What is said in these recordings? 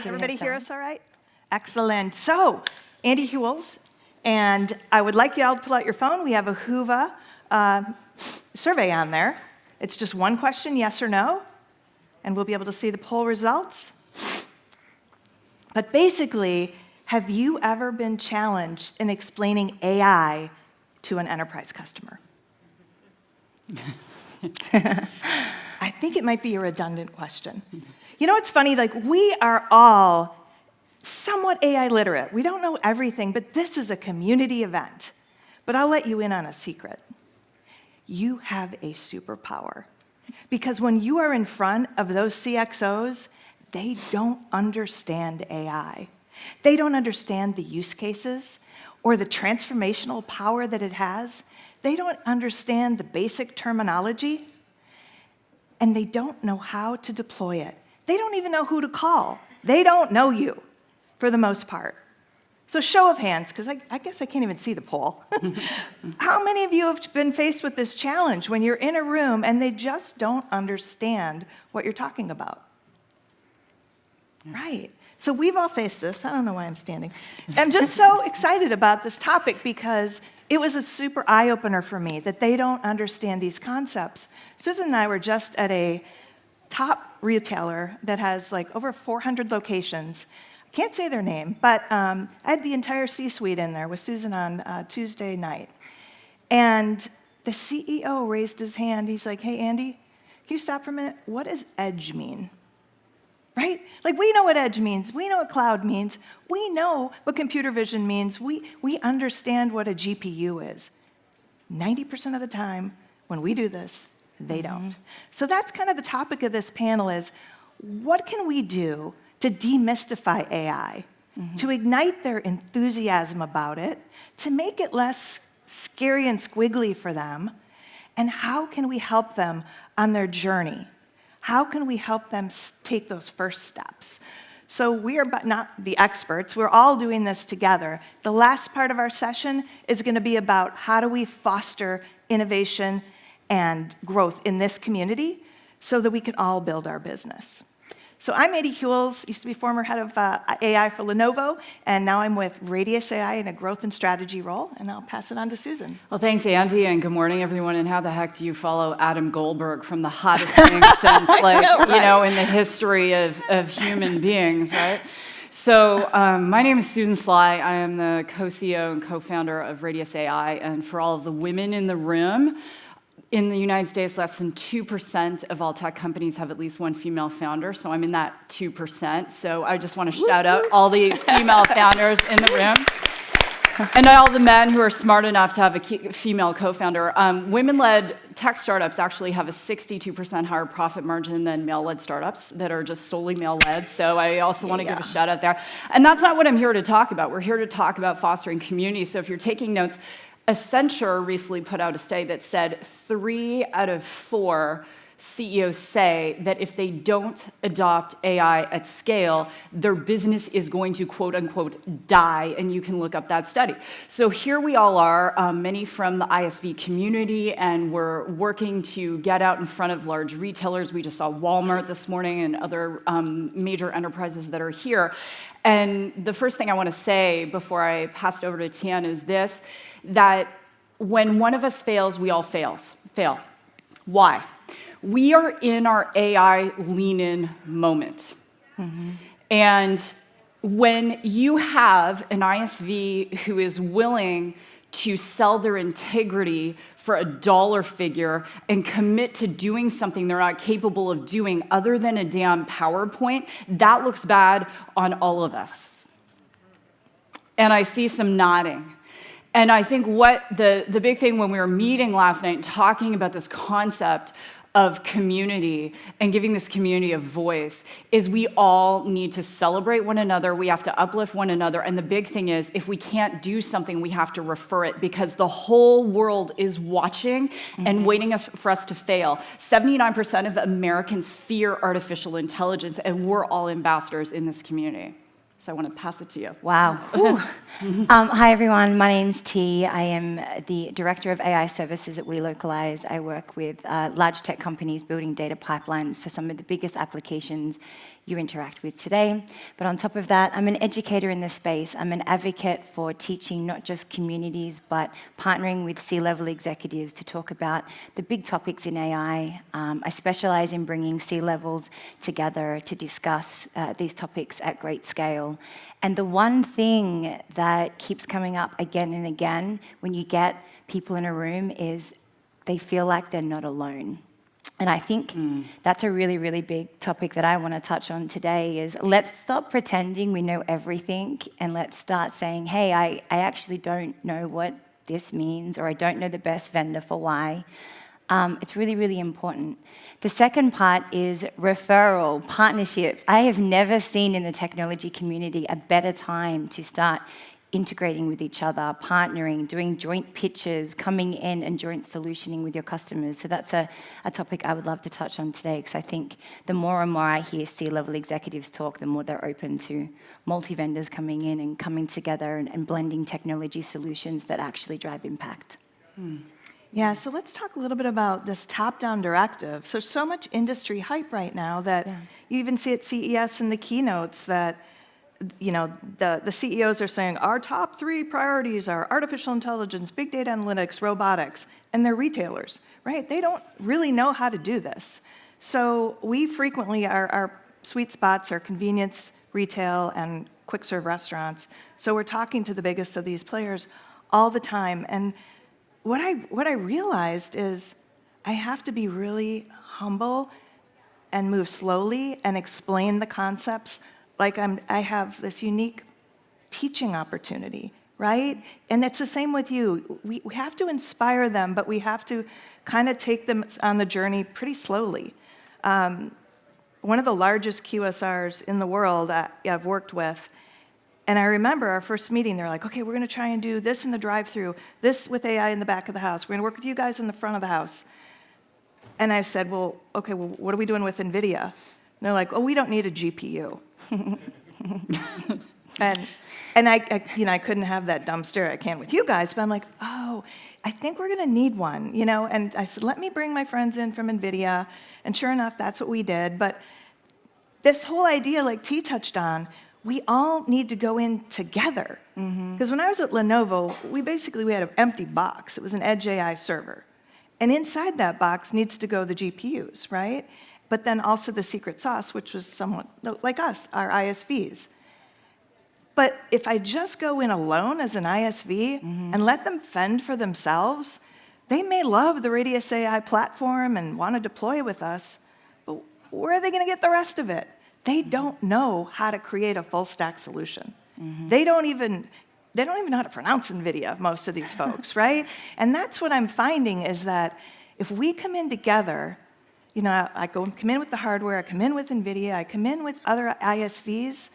Everybody hear us all right? Excellent. So, Andy Hewells, and I would like you all to pull out your phone. We have a Whova survey on there. It's just one question, yes or no, and we'll be able to see the poll results. But basically, have you ever been challenged in explaining AI to an enterprise customer? I think it might be a redundant question. You know, it's funny, like we are all somewhat AI literate. We don't know everything, but this is a community event. But I'll let you in on a secret. You have a superpower. Because when you are in front of those CXOs, they don't understand AI. They don't understand the use cases or the transformational power that it has. They don't understand the basic terminology, and they don't know how to deploy it. They don't even know who to call. They don't know you, for the most part. So show of hands, because I guess I can't even see the poll. How many of you have been faced with this challenge when you're in a room and they just don't understand what you're talking about? Right. So we've all faced this. I don't know why I'm standing. I'm just so excited about this topic because it was a super eye-opener for me that they don't understand these concepts. Susan and I were just at a top retailer that has like over 400 locations. I can't say their name, but I had the entire C-suite in there with Susan on Tuesday night. And the CEO raised his hand. He's like, hey, Andy, can you stop for a minute? What does edge mean? Right? Like, we know what edge means. We know what cloud means. We know what computer vision means. We understand what a GPU is. 90% of the time, when we do this, they don't. So that's kind of the topic of this panel is, what can we do to demystify AI, to ignite their enthusiasm about it, to make it less scary and squiggly for them, and how can we help them on their journey? How can we help them take those first steps? So we are not the experts. We're all doing this together. The last part of our session is going to be about how do we foster innovation and growth in this community so that we can all build our business. So I'm Andy Hewells, used to be former head of AI for Lenovo, and now I'm with Radius AI in a growth and strategy role, and I'll pass it on to Susan. Well, thanks, Andy, and good morning, everyone. And how the heck do you follow Adam Goldberg from the hottest thing since, in the history of human beings, right? So my name is Susan Sly. I am the co-CEO and co-founder of Radius AI, and for all of the women in the room, in the United States, less than 2% of all tech companies have at least one female founder, so I'm in that 2%. So I just want to shout out all the female founders in the room. And all the men who are smart enough to have a female co-founder. Women-led tech startups actually have a 62% higher profit margin than male-led startups that are just solely male-led. So I also want to give a shout out there. And that's not what I'm here to talk about. We're here to talk about fostering community. So if you're taking notes, Accenture recently put out a study that said 3 out of 4 CEOs say that if they don't adopt AI at scale, their business is going to, quote unquote, die, and you can look up that study. So here we all are, many from the ISV community, and we're working to get out in front of large retailers. We just saw Walmart this morning and other major enterprises that are here. And the first thing I want to say before I pass it over to Tian is this, that when one of us fails, we all fail. Why? We are in our AI lean-in moment. And when you have an ISV who is willing to sell their integrity for a dollar figure and commit to doing something they're not capable of doing other than a damn PowerPoint, that looks bad on all of us. And I see some nodding. And I think what the big thing when we were meeting last night and talking about this concept of community and giving this community a voice is we all need to celebrate one another. We have to uplift one another. And the big thing is if we can't do something, we have to refer it because the whole world is watching and waiting for us to fail. 79% of Americans fear artificial intelligence, and we're all ambassadors in this community. So I want to pass it to you. Wow. Hi, everyone. My name's T. I am the Director of AI Services at WeLocalize. I work with large tech companies building data pipelines for some of the biggest applications you interact with today. But on top of that, I'm an educator in this space. I'm an advocate for teaching not just communities, but partnering with C-level executives to talk about the big topics in AI. I specialize in bringing C-levels together to discuss these topics at great scale. And the one thing that keeps coming up again and again when you get people in a room is they feel like they're not alone. And I think that's a really, really big topic that I want to touch on today is let's stop pretending we know everything and let's start saying, hey, I actually don't know what this means, or I don't know the best vendor for why. It's really, really important. The second part is referral, partnerships. I have never seen in the technology community a better time to start integrating with each other, partnering, doing joint pitches, coming in and joint solutioning with your customers. So that's a topic I would love to touch on today, because I think the more and more I hear C-level executives talk, the more they're open to multi-vendors coming in and coming together and blending technology solutions that actually drive impact. Yeah, so let's talk a little bit about this top-down directive. So much industry hype right now that you even see at CES in the keynotes that the CEOs are saying, our top 3 priorities are artificial intelligence, big data analytics, robotics, and they're retailers, right? They don't really know how to do this. So we frequently, our sweet spots are convenience, retail, and quick-serve restaurants. So we're talking to the biggest of these players all the time. And what I realized is I have to be really humble and move slowly and explain the concepts like I have this unique teaching opportunity, right? And it's the same with you. We have to inspire them, but we have to kind of take them on the journey pretty slowly. One of the largest QSRs in the world I've worked with, and I remember our first meeting, they're like, okay, we're going to try and do this in the drive-thru, this with AI in the back of the house. We're going to work with you guys in the front of the house. And I said, well, what are we doing with NVIDIA? And they're like, oh, we don't need a GPU. and I couldn't have that dumb stare I can with you guys, but I'm like, oh, I think we're going to need one, And I said, let me bring my friends in from NVIDIA, and sure enough, that's what we did. But this whole idea, like T touched on, we all need to go in together. Because when I was at Lenovo, we had an empty box. It was an Edge AI server. And inside that box needs to go the GPUs, right? But then also the secret sauce, which was somewhat like us, our ISVs. But if I just go in alone as an ISV and let them fend for themselves, they may love the Radius AI platform and want to deploy with us, but where are they going to get the rest of it? They don't know how to create a full stack solution. They don't even know how to pronounce NVIDIA, most of these folks, right? And that's what I'm finding is that if we come in together, I come in with the hardware, I come in with NVIDIA, I come in with other ISVs,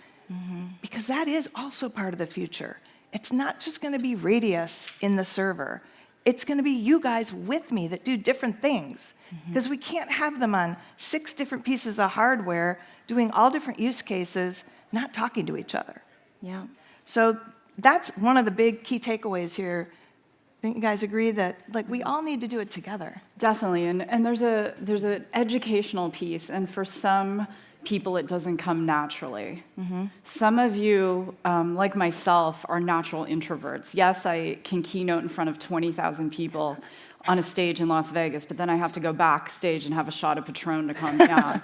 because that is also part of the future. It's not just going to be Radius in the server. It's going to be you guys with me that do different things, because we can't have them on 6 different pieces of hardware doing all different use cases, not talking to each other. Yeah. So that's one of the big key takeaways here. Don't you guys agree that we all need to do it together? Definitely, and there's an educational piece, and for some people it doesn't come naturally. Some of you, like myself, are natural introverts. Yes, I can keynote in front of 20,000 people on a stage in Las Vegas, but then I have to go backstage and have a shot of Patron to calm me down.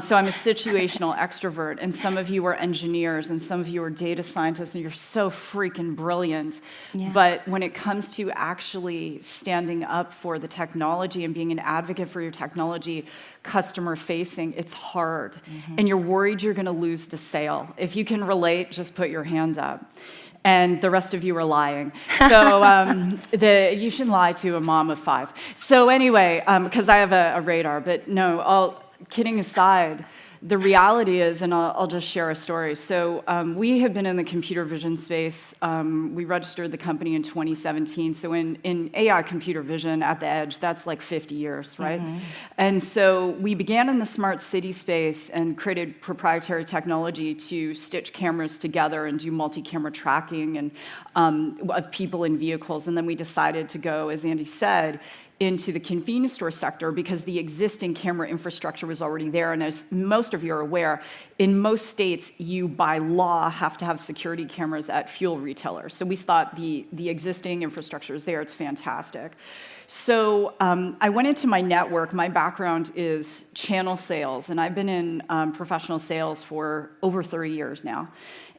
So I'm a situational extrovert, and some of you are engineers, and some of you are data scientists, and you're so freaking brilliant. Yeah. But when it comes to actually standing up for the technology and being an advocate for your technology, customer-facing, it's hard. And you're worried you're going to lose the sale. If you can relate, just put your hand up. And the rest of you are lying. So you shouldn't lie to a mom of 5. So anyway, because I have a radar, but no, all kidding aside, the reality is, and I'll just share a story. So we have been in the computer vision space. We registered the company in 2017. So in AI computer vision at the edge, that's like 50 years, right? And so we began in the smart city space and created proprietary technology to stitch cameras together and do multi-camera tracking and of people in vehicles. And then we decided to go, as Andy said, into the convenience store sector because the existing camera infrastructure was already there. And as most of you are aware, in most states, you by law have to have security cameras at fuel retailers. So we thought the existing infrastructure is there. It's fantastic. So I went into my network. My background is channel sales, and I've been in professional sales for over 30 years now.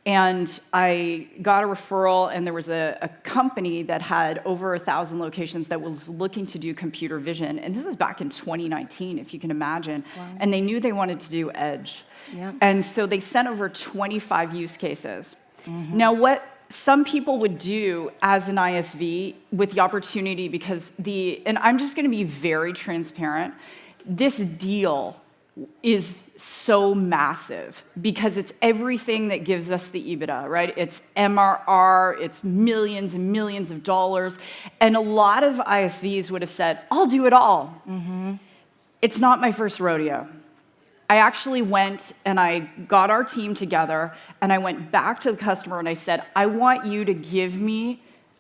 And I got a referral, and there was a company that had over 1,000 locations that was looking to do computer vision. And this is back in 2019, if you can imagine. Wow. And they knew they wanted to do edge. Yep. And so they sent over 25 use cases. Now, what some people would do as an ISV with the opportunity, because and I'm just going to be very transparent, this deal is so massive because it's everything that gives us the EBITDA, right? It's MRR, it's millions and millions of dollars. And a lot of ISVs would have said, I'll do it all. It's not my first rodeo. I actually went and I got our team together and I went back to the customer and I said, I want you to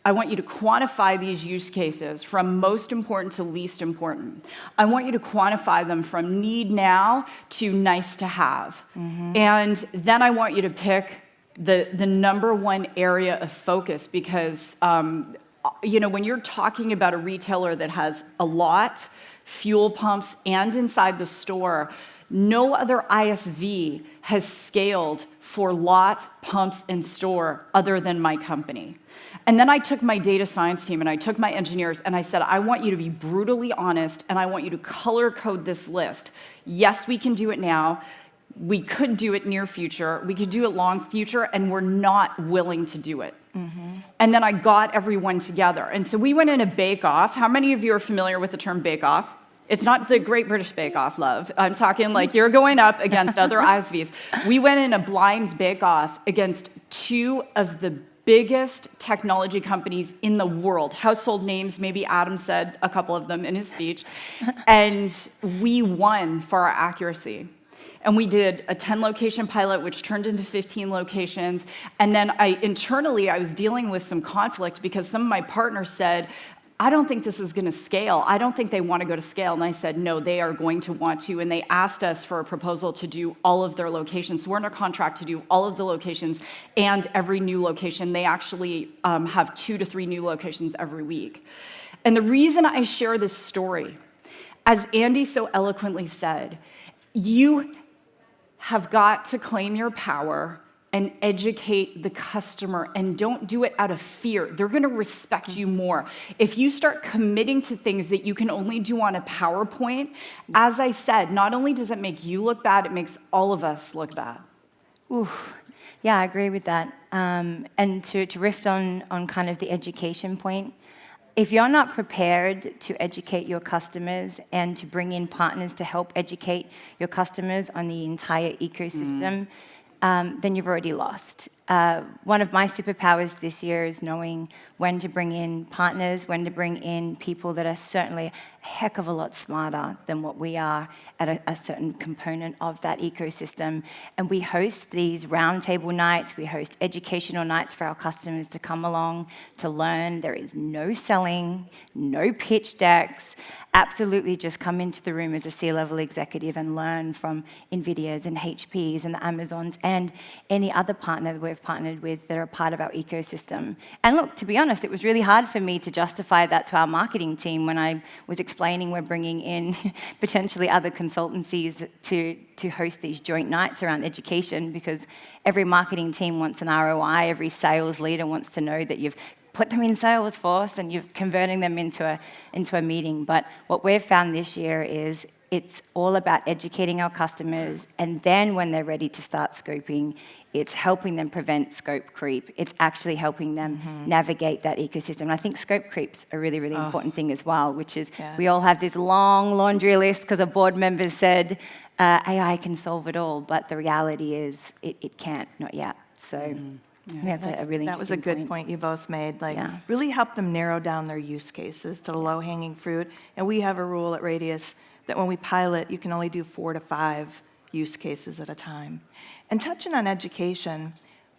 quantify these use cases from most important to least important. I want you to quantify them from need now to nice to have. And then I want you to pick the number one area of focus because, when you're talking about a retailer that has a lot, fuel pumps, and inside the store, no other ISV has scaled for lot, pumps, and store other than my company. And then I took my data science team and I took my engineers and I said, I want you to be brutally honest and I want you to color code this list. Yes, we can do it now. We could do it near future. We could do it long future, and we're not willing to do it. And then I got everyone together. And so we went in a bake-off. How many of you are familiar with the term bake-off? It's not the Great British Bake Off, love. I'm talking like you're going up against other ISVs. We went in a blind bake-off against two of the biggest technology companies in the world. Household names, maybe Adam said a couple of them in his speech. And we won for our accuracy. And we did a 10-location pilot, which turned into 15 locations. And then internally, I was dealing with some conflict because some of my partners said, I don't think this is going to scale. I don't think they want to go to scale. And I said, no, they are going to want to. And they asked us for a proposal to do all of their locations. So we're under contract to do all of the locations and every new location. They actually have 2 to 3 new locations every week. And the reason I share this story, as Andy so eloquently said, you have got to claim your power and educate the customer, and don't do it out of fear. They're gonna respect you more. If you start committing to things that you can only do on a PowerPoint, as I said, not only does it make you look bad, it makes all of us look bad. Ooh, yeah, I agree with that. And to riff on kind of the education point, if you're not prepared to educate your customers and to bring in partners to help educate your customers on the entire ecosystem, then you've already lost. One of my superpowers this year is knowing when to bring in partners, when to bring in people that are certainly a heck of a lot smarter than what we are at a certain component of that ecosystem. And we host these roundtable nights, we host educational nights for our customers to come along to learn. There is no selling, no pitch decks. Absolutely just come into the room as a C-level executive and learn from NVIDIAs and HPs and the Amazons and any other partner that we've partnered with that are part of our ecosystem. And look, to be honest, it was really hard for me to justify that to our marketing team when I was explaining we're bringing in potentially other consultancies to host these joint nights around education, because every marketing team wants an ROI, every sales leader wants to know that you've put them in Salesforce and you're converting them into a meeting. But what we've found this year is it's all about educating our customers, and then when they're ready to start scoping, it's helping them prevent scope creep. It's actually helping them navigate that ecosystem. And I think scope creep's a really, really important thing as well, which is we all have this long laundry list because a board member said AI can solve it all, but the reality is it can't, not yet. So that's a really That was a good point you both made. Like, really help them narrow down their use cases to the low-hanging fruit. And we have a rule at Radius that when we pilot, you can only do 4 to 5 use cases at a time. And touching on education,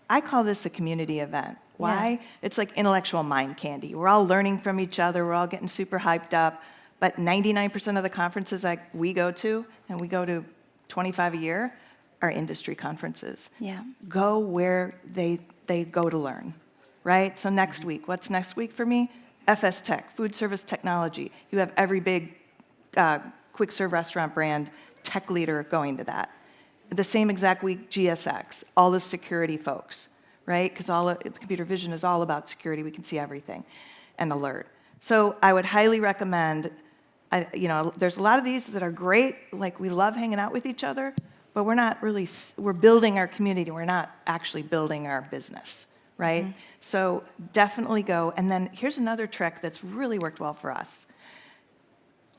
I call this a community event. Why? It's like intellectual mind candy. We're all learning from each other. We're all getting super hyped up. But 99% of the conferences that we go to, and we go to 25 a year, are industry conferences. Yeah. Go where they go to learn, right? So next week, what's next week for me? FS Tech, food service technology. You have every big quick serve restaurant brand tech leader going to that. The same exact week, GSX, all the security folks, right? Because computer vision is all about security. We can see everything and alert. So I would highly recommend, there's a lot of these that are great. Like, we love hanging out with each other, but we're building our community. We're not actually building our business, right? So definitely go. And then here's another trick that's really worked well for us.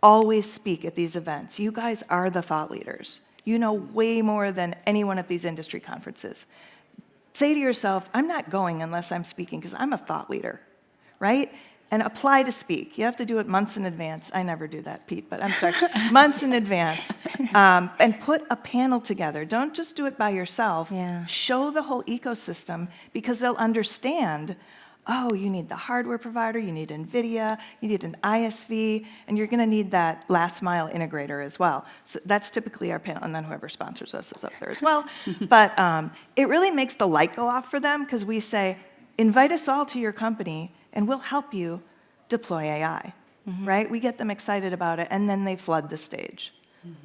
Always speak at these events. You guys are the thought leaders. You know way more than anyone at these industry conferences. Say to yourself, I'm not going unless I'm speaking because I'm a thought leader, right? And apply to speak. You have to do it months in advance. I never do that, Pete, but I'm sorry. Months in advance. And put a panel together. Don't just do it by yourself. Show the whole ecosystem, because they'll understand, oh, you need the hardware provider, you need NVIDIA, you need an ISV, and you're going to need that last mile integrator as well. So that's typically our panel, and then whoever sponsors us is up there as well. But it really makes the light go off for them, because we say, invite us all to your company, and we'll help you deploy AI, right? We get them excited about it, and then they flood the stage.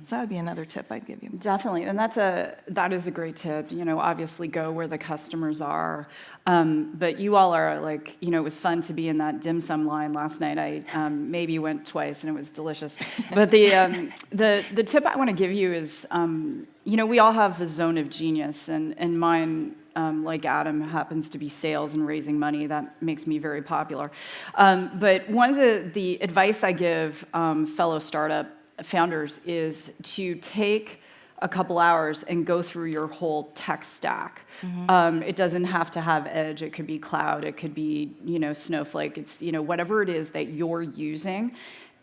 So that would be another tip I'd give you. Definitely, and that is a great tip. Obviously go where the customers are. But you all are like, it was fun to be in that dim sum line last night. I maybe went twice, and it was delicious. But the tip I want to give you is, we all have a zone of genius, and mine, like Adam, happens to be sales and raising money. That makes me very popular. But one of the advice I give fellow startup founders is to take a couple hours and go through your whole tech stack. It doesn't have to have Edge. It could be cloud. It could be, Snowflake. It's, whatever it is that you're using,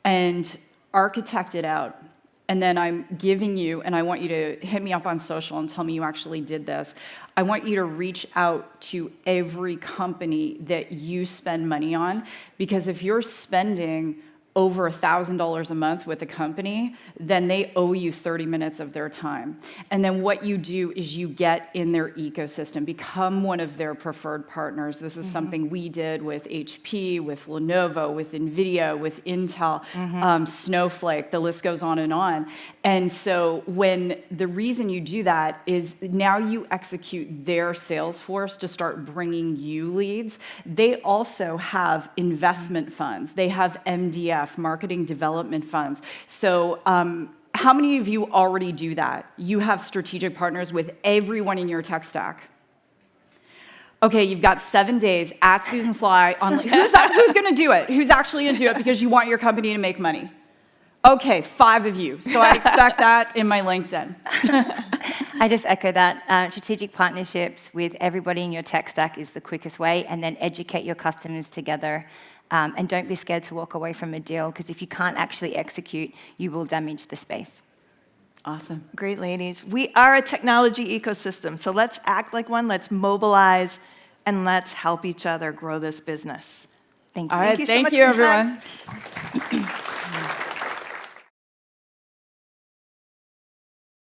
and architect it out. And then I'm giving you, and I want you to hit me up on social and tell me you actually did this. I want you to reach out to every company that you spend money on, because if you're spending over $1,000 a month with a company, then they owe you 30 minutes of their time. And then what you do is you get in their ecosystem, become one of their preferred partners. This is something we did with HP, with Lenovo, with NVIDIA, with Intel, Snowflake, the list goes on. And so when the reason you do that is now you execute their sales force to start bringing you leads. They also have investment funds. They have MDF, marketing development funds. So how many of you already do that? You have strategic partners with everyone in your tech stack. Okay, you've got 7 days at Susan Sly on who's going to do it? Who's actually going to do it because you want your company to make money? Okay, 5 of you. So I expect that in my LinkedIn. I just echo that. Strategic partnerships with everybody in your tech stack is the quickest way, and then educate your customers together. And don't be scared to walk away from a deal, because if you can't actually execute, you will damage the space. Awesome. Great, ladies. We are a technology ecosystem, so let's act like one, let's mobilize, and let's help each other grow this business. Thank you. All right, Thank you so thank much you, for your time. everyone.